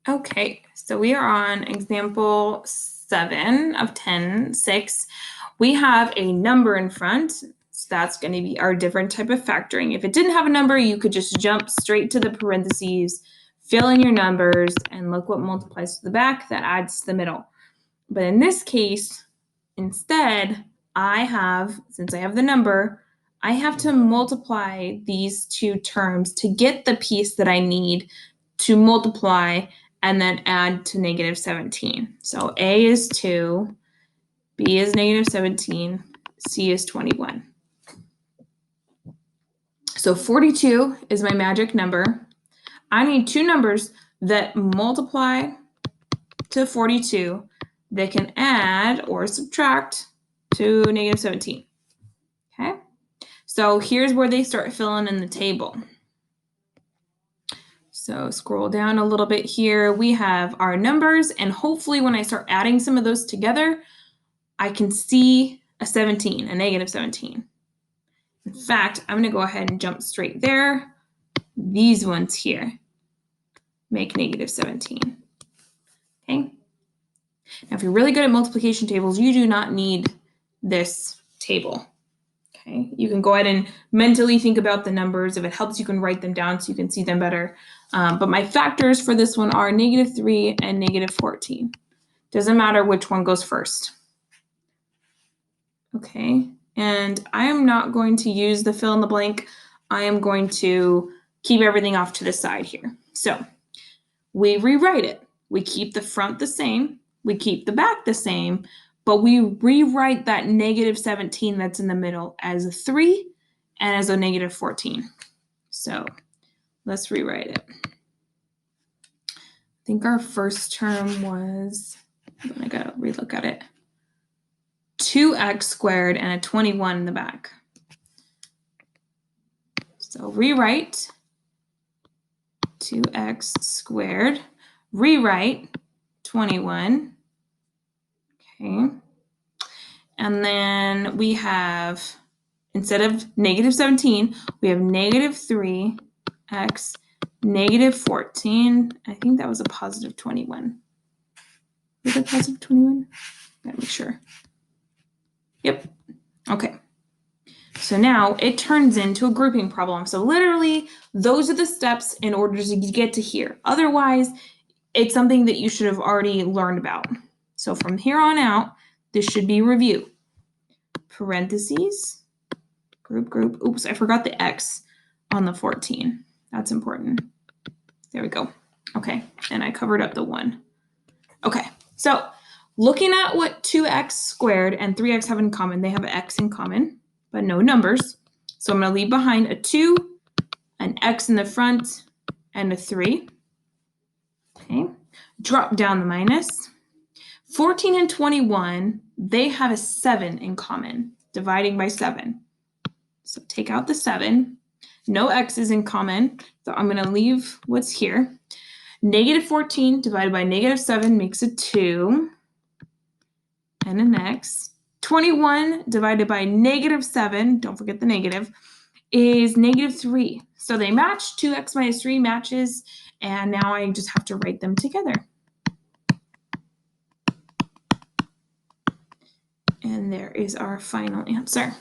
Okay, so we are on example 7 of 10, 6. We have a number in front, so that's going to be our different type of factoring. If it didn't have a number, you could just jump straight to the parentheses, fill in your numbers, and look what multiplies to the back. That adds to the middle. But in this case, instead, since I have the number, I have to multiply these two terms to get the piece that I need to multiply and then add to negative 17. So A is 2, B is negative 17, C is 21. So 42 is my magic number. I need two numbers that multiply to 42 that can add or subtract to negative 17. Okay, so here's where they start filling in the table. So scroll down a little bit here. We have our numbers, and hopefully when I start adding some of those together, I can see a 17, a negative 17. In fact, I'm gonna go ahead and jump straight there. These ones here make negative 17, okay? Now, if you're really good at multiplication tables, you do not need this table, okay? You can go ahead and mentally think about the numbers. If it helps, you can write them down so you can see them better. But my factors for this one are negative 3 and negative 14. Doesn't matter which one goes first. Okay, and I am not going to use the fill in the blank. I am going to keep everything off to the side here. So we rewrite it. We keep the front the same. We keep the back the same, but we rewrite that negative 17 that's in the middle as a 3 and as a negative 14. So let's rewrite it. I think our first term was, I gotta relook at it, 2x squared and a 21 in the back. So rewrite 2x squared, rewrite 21. Okay. And then we have, instead of negative 17, we have negative 3x, negative 14. I think that was a positive 21. Was it positive 21? Gotta make sure. Yep. Okay. So now it turns into a grouping problem. So literally, those are the steps in order to get to here. Otherwise, it's something that you should have already learned about. So from here on out, this should be review. Parentheses, group. Oops, I forgot the X on the 14. That's important. There we go. Okay, and I covered up the 1. Okay, so looking at what 2x squared and 3x have in common, they have an x in common, but no numbers. So I'm going to leave behind a 2, an x in the front, and a 3. Okay, drop down the minus. 14 and 21, they have a 7 in common, dividing by 7. So take out the 7. No x's in common, so I'm going to leave what's here. Negative 14 divided by negative 7 makes a 2 and an x. 21 divided by negative 7, don't forget the negative, is negative 3. So they match. 2x minus 3 matches, and now I just have to write them together. And there is our final answer.